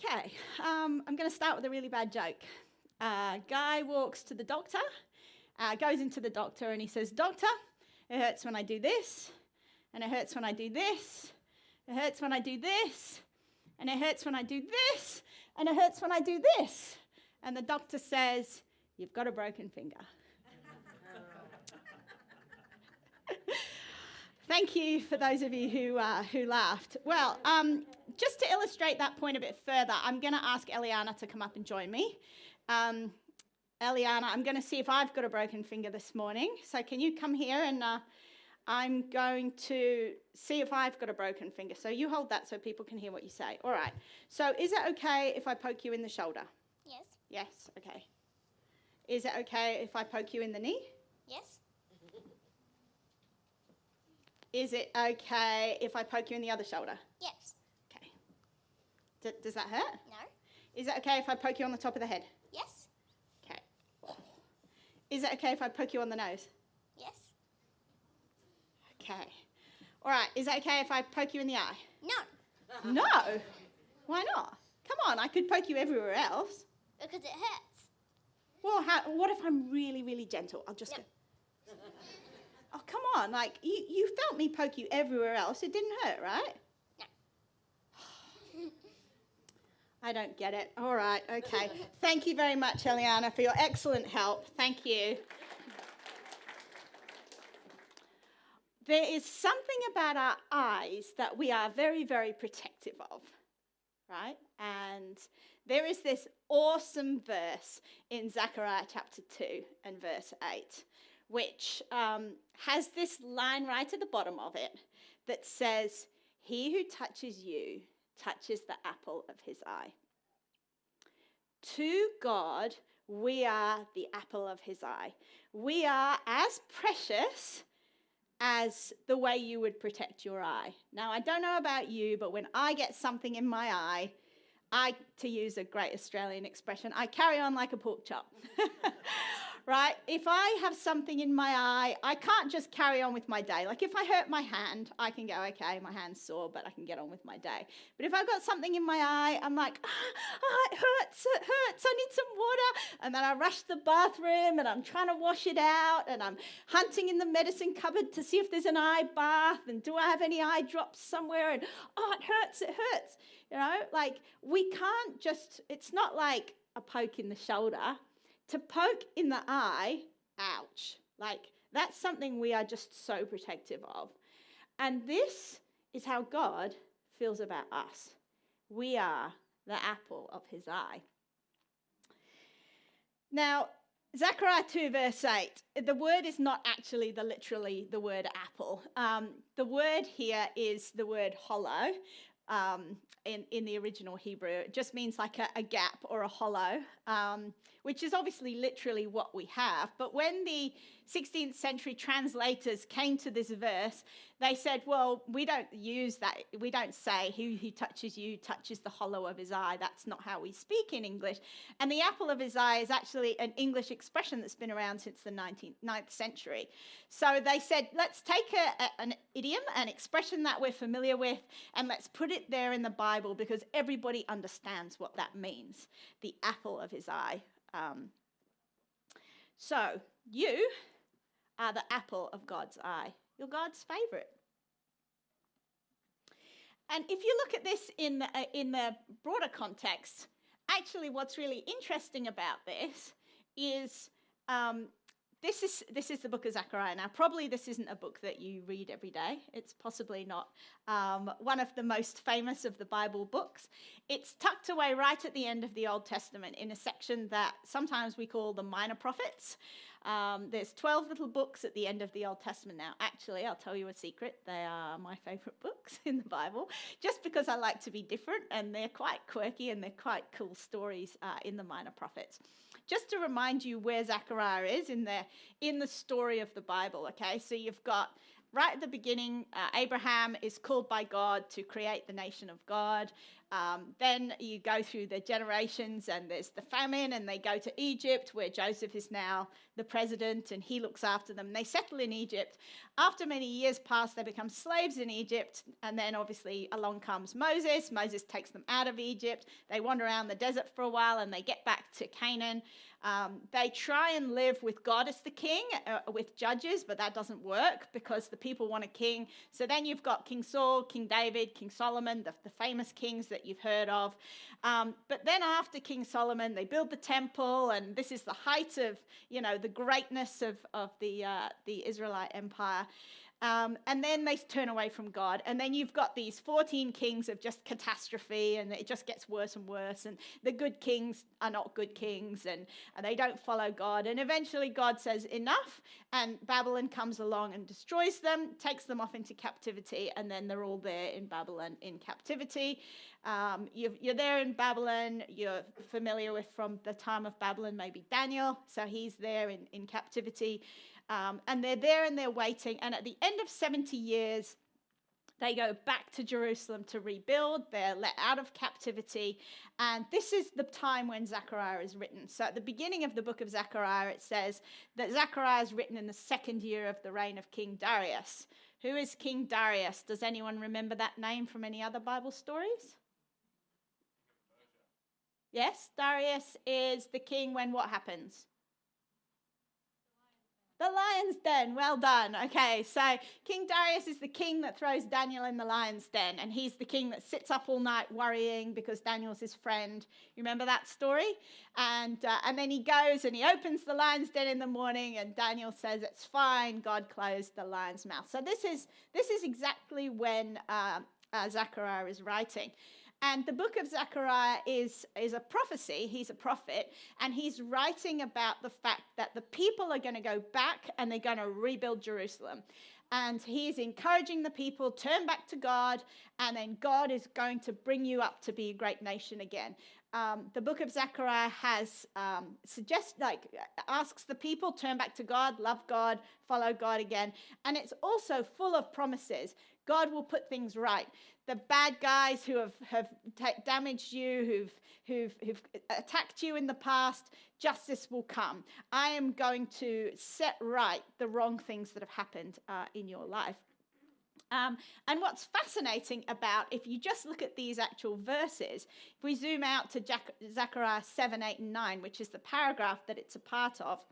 Okay, I'm going to start with a really bad joke. Guy walks to the doctor, goes into the doctor and he says, "Doctor, it hurts when I do this, and it hurts when I do this, it hurts when I do this, and it hurts when I do this, and it hurts when I do this." And the doctor says, "You've got a broken finger." Thank you for those of you who laughed. Well, just to illustrate that point a bit further, I'm going to ask Eliana to come up and join me. Eliana, I'm going to see if I've got a broken finger this morning. So can you come here and I'm going to see if I've got a broken finger. So you hold that so people can hear what you say. All right. So is it okay if I poke you in the shoulder? Yes. Yes, okay. Is it okay if I poke you in the knee? Yes. Is it okay if I poke you in the other shoulder? Yes. Okay. Does that hurt? No. Is it okay if I poke you on the top of the head? Yes. Okay. Is it okay if I poke you on the nose? Yes. Okay. All right. Is it okay if I poke you in the eye? No. No? Why not? Come on, I could poke you everywhere else. Because it hurts. Well, what if I'm really, really gentle? I'll just go. Oh, come on. Like, you felt me poke you everywhere else. It didn't hurt, right? No. I don't get it. All right, okay. Thank you very much, Eliana, for your excellent help. Thank you. There is something about our eyes that we are very, very protective of, right? And there is this awesome verse in Zechariah chapter 2 and verse 8, which has this line right at the bottom of it that says, "He who touches you touches the apple of his eye." To God, we are the apple of his eye. We are as precious as the way you would protect your eye. Now, I don't know about you, but when I get something in my eye, to use a great Australian expression, I carry on like a pork chop. Right? If I have something in my eye, I can't just carry on with my day. Like if I hurt my hand, I can go, okay, my hand's sore, but I can get on with my day. But if I've got something in my eye, I'm like, it hurts, I need some water. And then I rush to the bathroom and I'm trying to wash it out and I'm hunting in the medicine cupboard to see if there's an eye bath and do I have any eye drops somewhere? And it hurts. You know, like we can't just, it's not like a poke in the shoulder. To poke in the eye, ouch. Like, that's something we are just so protective of. And this is how God feels about us. We are the apple of his eye. Now, Zechariah 2 verse 8, the word is not actually literally the word apple. The word here is the word hollow. In the original Hebrew, it just means like a gap or a hollow, which is obviously literally what we have. But when the 16th century translators came to this verse, they said, well, we don't use that. We don't say he who touches you touches the hollow of his eye. That's not how we speak in English. And the apple of his eye is actually an English expression that's been around since the 9th century. So they said, let's take an idiom, an expression that we're familiar with, and let's put it there in the Bible because everybody understands what that means, the apple of his eye. So you are the apple of God's eye. You're God's favourite. And if you look at this in the broader context, actually what's really interesting about this is this is the book of Zechariah. Now, probably this isn't a book that you read every day. It's possibly not one of the most famous of the Bible books. It's tucked away right at the end of the Old Testament in a section that sometimes we call the Minor Prophets. There's 12 little books at the end of the Old Testament. Now, actually, I'll tell you a secret. They are my favourite books in the Bible, just because I like to be different, and they're quite quirky and they're quite cool stories in the Minor Prophets. Just to remind you where Zechariah is in the story of the Bible, okay? So you've got, right at the beginning, Abraham is called by God to create the nation of God. Then you go through the generations and there's the famine, and they go to Egypt where Joseph is now the president and he looks after them. They settle in Egypt. After many years pass, they become slaves in Egypt, and then obviously along comes Moses. Moses takes them out of Egypt. They wander around the desert for a while and they get back to Canaan. They try and live with God as the king, with judges, but that doesn't work because the people want a king. So then you've got King Saul, King David, King Solomon, the famous kings that you've heard of. But then after King Solomon, they build the temple, and this is the height of, the greatness of the Israelite empire. And then they turn away from God. And then you've got these 14 kings of just catastrophe, and it just gets worse and worse. And the good kings are not good kings, and they don't follow God. And eventually God says enough, and Babylon comes along and destroys them, takes them off into captivity, and then they're all there in Babylon in captivity. You're there in Babylon. You're familiar with, from the time of Babylon, maybe Daniel. So he's there in captivity. And they're there and they're waiting. And at the end of 70 years, they go back to Jerusalem to rebuild. They're let out of captivity. And this is the time when Zechariah is written. So at the beginning of the book of Zechariah, it says that Zechariah is written in the 2nd year of the reign of King Darius. Who is King Darius? Does anyone remember that name from any other Bible stories? Yes, Darius is the king when what happens? The lion's den. Well done. Okay, so King Darius is the king that throws Daniel in the lion's den, and he's the king that sits up all night worrying because Daniel's his friend. You remember that story? And then he goes and he opens the lion's den in the morning, and Daniel says it's fine. God closed the lion's mouth. So this is exactly when Zechariah is writing. And the book of Zechariah is a prophecy. He's a prophet, and he's writing about the fact that the people are going to go back and they're going to rebuild Jerusalem. And he's encouraging the people, turn back to God, and then God is going to bring you up to be a great nation again. The book of Zechariah has asks the people, turn back to God, love God, follow God again. And it's also full of promises. God will put things right. The bad guys who have damaged you, who've attacked you in the past, justice will come. I am going to set right the wrong things that have happened in your life. And what's fascinating about, if you just look at these actual verses, if we zoom out to Zechariah 7, 8, and 9, which is the paragraph that it's a part of,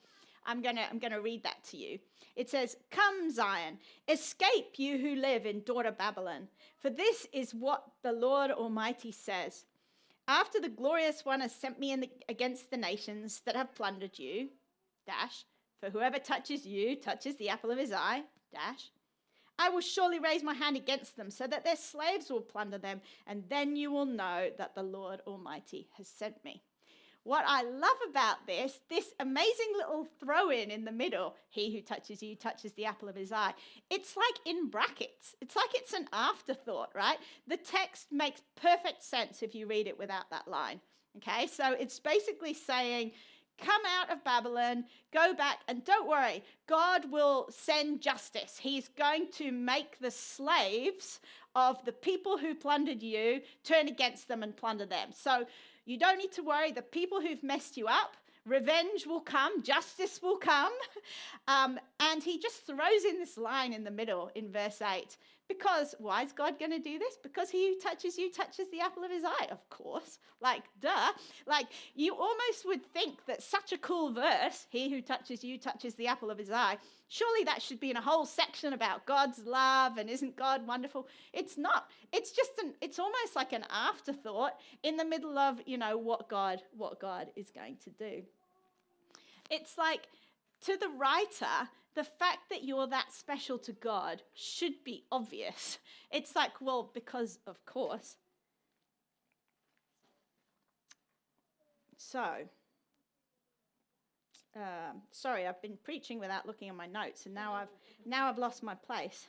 I'm going to read that to you. It says, "Come, Zion, escape, you who live in daughter Babylon, for this is what the Lord Almighty says. After the glorious one has sent me against the nations that have plundered you, for whoever touches you touches the apple of his eye, I will surely raise my hand against them so that their slaves will plunder them, and then you will know that the Lord Almighty has sent me." What I love about this amazing little throw-in in the middle, he who touches you touches the apple of his eye, it's like in brackets. It's like it's an afterthought, right? The text makes perfect sense if you read it without that line, okay? So it's basically saying, come out of Babylon, go back, and don't worry, God will send justice. He's going to make the slaves of the people who plundered you turn against them and plunder them. So you don't need to worry. The people who've messed you up, revenge will come, justice will come. And he just throws in this line in the middle in verse 8. Because why is God going to do this? Because he who touches you touches the apple of his eye, of course. Like, duh. Like, you almost would think that such a cool verse, he who touches you touches the apple of his eye, surely that should be in a whole section about God's love and isn't God wonderful? It's not. It's just it's almost like an afterthought in the middle of, what God is going to do. It's like, to the writer, the fact that you're that special to God should be obvious. It's like, well, because of course. So, sorry, I've been preaching without looking at my notes, and now I've lost my place.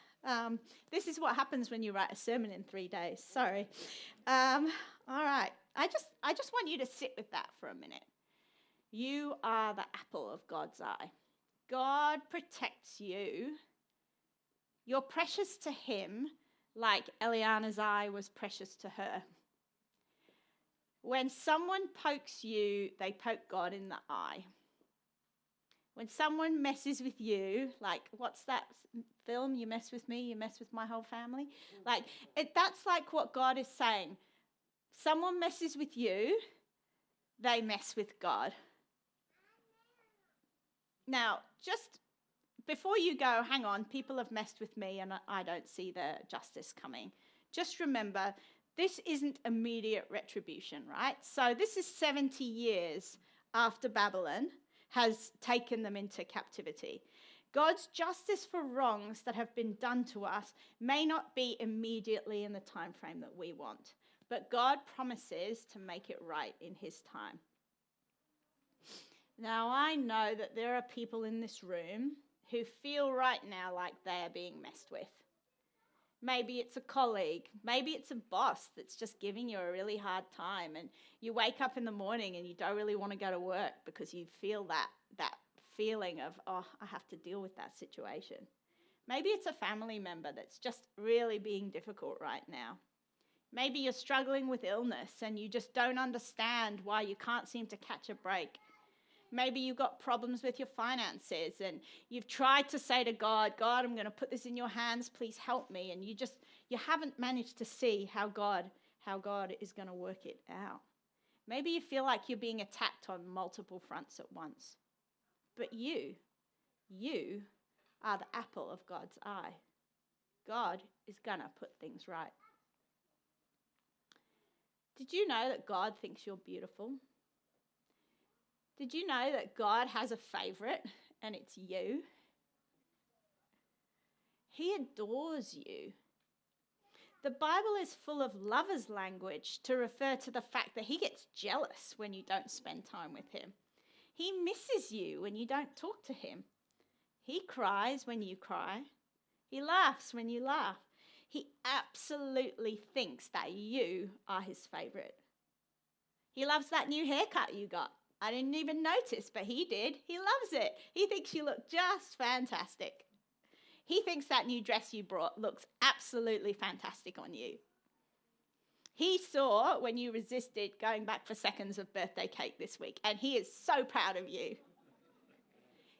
This is what happens when you write a sermon in 3 days. Sorry. All right. I just want you to sit with that for a minute. You are the apple of God's eye. God protects you. You're precious to him like Eliana's eye was precious to her. When someone pokes you, they poke God in the eye. When someone messes with you, like, what's that film? You mess with me, you mess with my whole family. Like, that's like what God is saying. Someone messes with you, they mess with God. Now, just before you go, hang on, people have messed with me and I don't see the justice coming. Just remember, this isn't immediate retribution, right? So this is 70 years after Babylon has taken them into captivity. God's justice for wrongs that have been done to us may not be immediately in the time frame that we want, but God promises to make it right in his time. Now, I know that there are people in this room who feel right now like they are being messed with. Maybe it's a colleague. Maybe it's a boss that's just giving you a really hard time, and you wake up in the morning and you don't really want to go to work because you feel that feeling of, oh, I have to deal with that situation. Maybe it's a family member that's just really being difficult right now. Maybe you're struggling with illness and you just don't understand why you can't seem to catch a break. Maybe you've got problems with your finances and you've tried to say to God, God, I'm going to put this in your hands, please help me. And you haven't managed to see how God is going to work it out. Maybe you feel like you're being attacked on multiple fronts at once. But you are the apple of God's eye. God is going to put things right. Did you know that God thinks you're beautiful? Did you know that God has a favorite and it's you? He adores you. The Bible is full of lovers' language to refer to the fact that he gets jealous when you don't spend time with him. He misses you when you don't talk to him. He cries when you cry. He laughs when you laugh. He absolutely thinks that you are his favorite. He loves that new haircut you got. I didn't even notice, but he did. He loves it. He thinks you look just fantastic. He thinks that new dress you brought looks absolutely fantastic on you. He saw when you resisted going back for seconds of birthday cake this week, and he is so proud of you.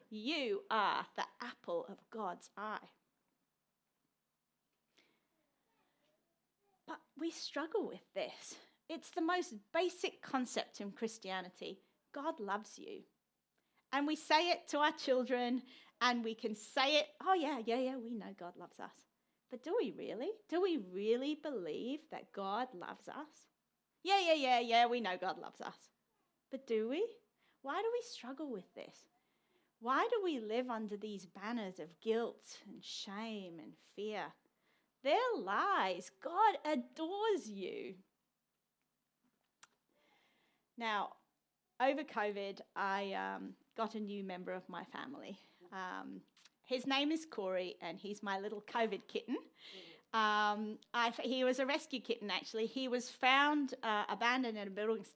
You are the apple of God's eye. But we struggle with this. It's the most basic concept in Christianity. God loves you. And we say it to our children, and we can say it, oh yeah, we know God loves us. But do we really? Do we really believe that God loves us? Yeah, we know God loves us. But do we? Why do we struggle with this? Why do we live under these banners of guilt and shame and fear? They're lies. God adores you. Now, over COVID, I got a new member of my family. His name is Corey, and he's my little COVID kitten. He was a rescue kitten, actually. He was found abandoned at a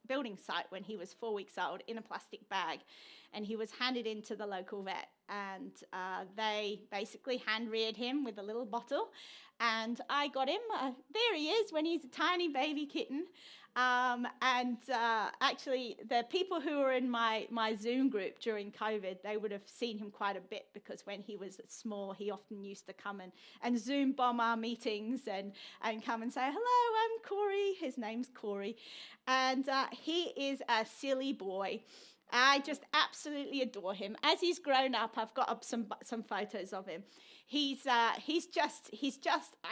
building site when he was 4 weeks old in a plastic bag, and he was handed into the local vet. And they basically hand-reared him with a little bottle, and I got him. There he is when he's a tiny baby kitten. Actually, the people who were in my Zoom group during COVID, they would have seen him quite a bit, because when he was small, he often used to come and Zoom bomb our meetings and come and say, hello, I'm Corey. His name's Corey. And he is a silly boy. I just absolutely adore him. As he's grown up, I've got up some photos of him. I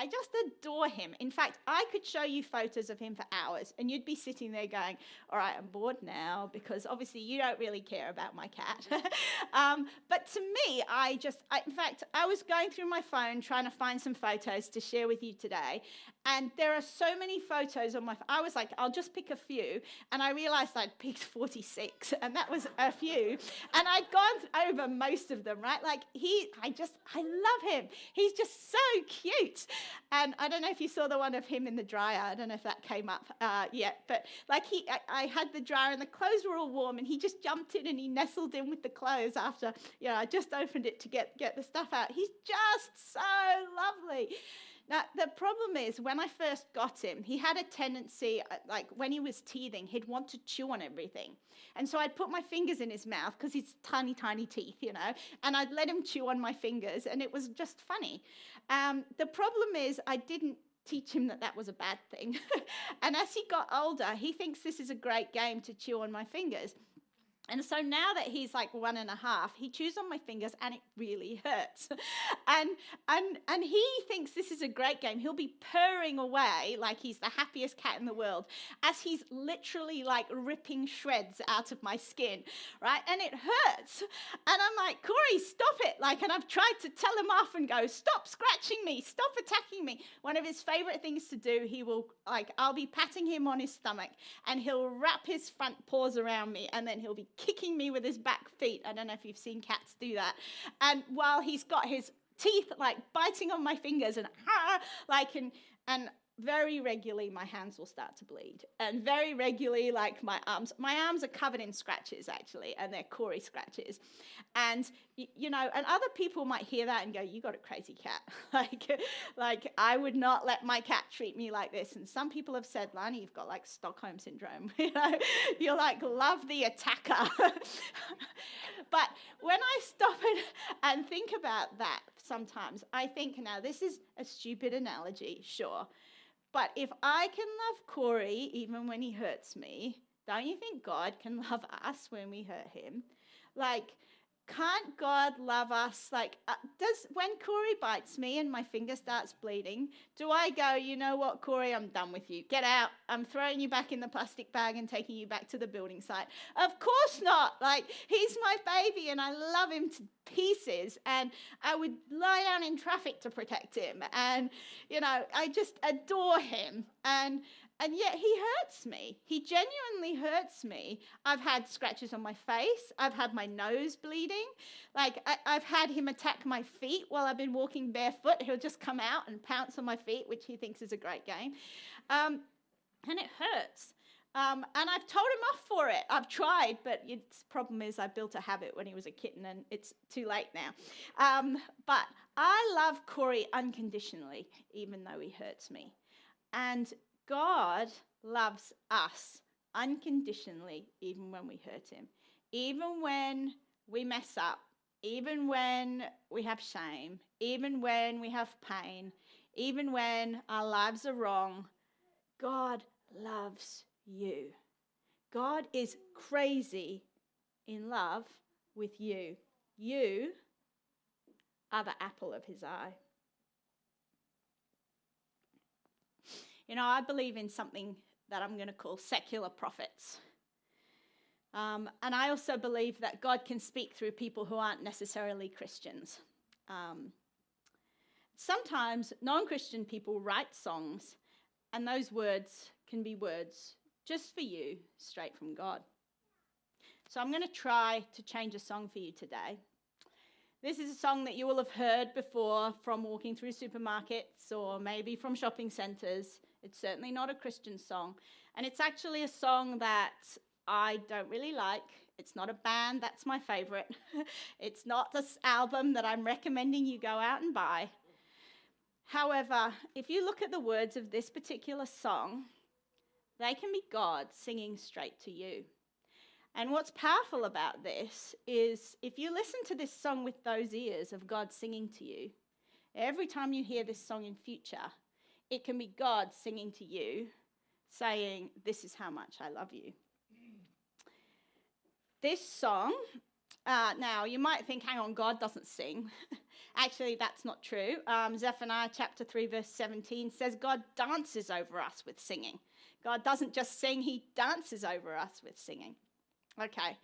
just adore him. In fact, I could show you photos of him for hours, and you'd be sitting there going, all right, I'm bored now, because obviously you don't really care about my cat. But to me, in fact, I was going through my phone trying to find some photos to share with you today, and there are so many photos on my phone. I was like, I'll just pick a few, and I realized I'd picked 46, and that was a few, and I'd gone over most of them, right? Like, I love him. He's just so cute. And I don't know if you saw the one of him in the dryer. I don't know if that came up yet, but like I had the dryer and the clothes were all warm, and he just jumped in and he nestled in with the clothes after, I just opened it to get the stuff out. He's just so lovely. Now, the problem is when I first got him, he had a tendency, like when he was teething, he'd want to chew on everything. And so I'd put my fingers in his mouth because he's tiny, tiny teeth, and I'd let him chew on my fingers, and it was just funny. The problem is I didn't teach him that was a bad thing. And as he got older, he thinks this is a great game to chew on my fingers. And so now that he's like 1.5, he chews on my fingers and it really hurts. And he thinks this is a great game. He'll be purring away like he's the happiest cat in the world as he's literally like ripping shreds out of my skin, right? And it hurts. And I'm like, Corey, stop it. And I've tried to tell him off and go, stop scratching me, stop attacking me. One of his favorite things to do, I'll be patting him on his stomach and he'll wrap his front paws around me and then he'll be kicking me with his back feet. I don't know if you've seen cats do that. And while he's got his teeth biting on my fingers and very regularly my hands will start to bleed. And very regularly my arms are covered in scratches actually, and they're Corey scratches. And and other people might hear that and go, you got a crazy cat. I would not let my cat treat me like this. And some people have said, Lani, you've got Stockholm syndrome. You're love the attacker. But when I stop and think about that sometimes, I think, now this is a stupid analogy, sure. But if I can love Corey even when he hurts me, don't you think God can love us when we hurt him? Can't God love us? When Corey bites me and my finger starts bleeding, do I go, you know what, Corey, I'm done with you. Get out. I'm throwing you back in the plastic bag and taking you back to the building site. Of course not. He's my baby and I love him to pieces and I would lie down in traffic to protect him. And, I just adore him. And yet he hurts me. He genuinely hurts me. I've had scratches on my face. I've had my nose bleeding. I've had him attack my feet while I've been walking barefoot. He'll just come out and pounce on my feet, which he thinks is a great game. And it hurts. And I've told him off for it. I've tried, but the problem is I built a habit when he was a kitten and it's too late now. But I love Corey unconditionally, even though he hurts me. And God loves us unconditionally, even when we hurt him, even when we mess up, even when we have shame, even when we have pain, even when our lives are wrong. God loves you. God is crazy in love with you. You are the apple of his eye. I believe in something that I'm going to call secular prophets. And I also believe that God can speak through people who aren't necessarily Christians. Sometimes non-Christian people write songs, and those words can be words just for you, straight from God. So I'm going to try to change a song for you today. This is a song that you will have heard before from walking through supermarkets or maybe from shopping centres. It's certainly not a Christian song. And it's actually a song that I don't really like. It's not a band that's my favourite. It's not this album that I'm recommending you go out and buy. However, if you look at the words of this particular song, they can be God singing straight to you. And what's powerful about this is if you listen to this song with those ears of God singing to you, every time you hear this song in future, it can be God singing to you, saying, this is how much I love you. This song, now you might think, hang on, God doesn't sing. Actually, that's not true. Zechariah chapter 3, verse 17 says God dances over us with singing. God doesn't just sing, he dances over us with singing. Okay,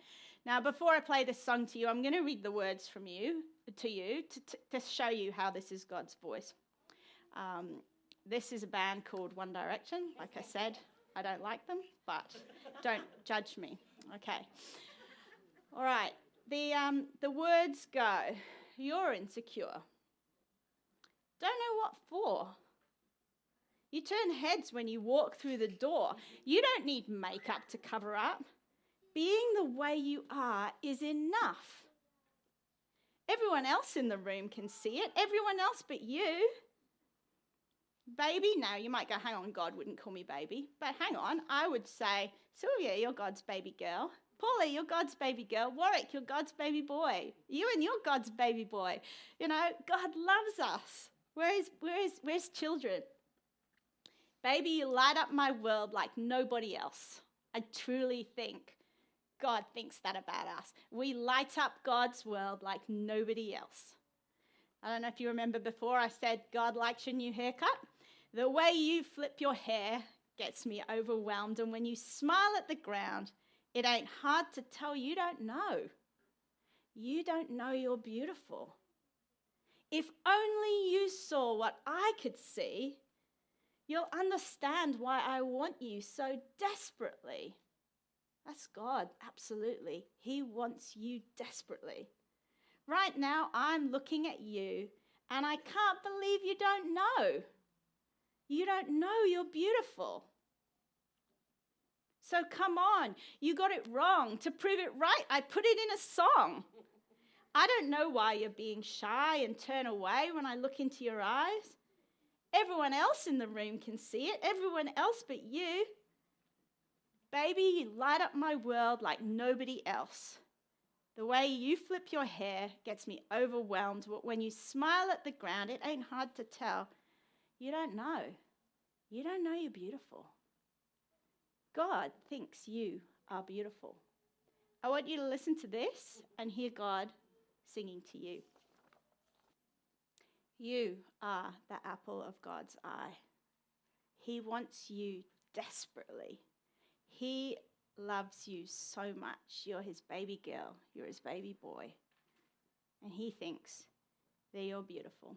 now before I play this song to you, I'm going to read the words from you to show you how this is God's voice. This is a band called One Direction. Like I said, I don't like them, but don't judge me. Okay. All right. The words go, you're insecure. Don't know what for. You turn heads when you walk through the door. You don't need makeup to cover up. Being the way you are is enough. Everyone else in the room can see it. Everyone else but you. Baby, now you might go, hang on, God wouldn't call me baby. But hang on, I would say, Sylvia, you're God's baby girl. Paula, you're God's baby girl. Warwick, you're God's baby boy. Ewan, you're God's baby boy. You know, God loves us. We're his children. Baby, you light up my world like nobody else. I truly think God thinks that about us. We light up God's world like nobody else. I don't know if you remember before I said God likes your new haircut. The way you flip your hair gets me overwhelmed. And when you smile at the ground, it ain't hard to tell you don't know. You don't know you're beautiful. If only you saw what I could see, you'll understand why I want you so desperately. That's God, absolutely. He wants you desperately. Right now, I'm looking at you, and I can't believe you don't know. You don't know you're beautiful. So come on, you got it wrong. To prove it right, I put it in a song. I don't know why you're being shy and turn away when I look into your eyes. Everyone else in the room can see it, everyone else but you. Baby, you light up my world like nobody else. The way you flip your hair gets me overwhelmed, but when you smile at the ground, it ain't hard to tell. You don't know. You don't know you're beautiful. God thinks you are beautiful. I want you to listen to this and hear God singing to you. You are the apple of God's eye. He wants you desperately. He loves you so much. You're his baby girl. You're his baby boy. And he thinks that you're beautiful.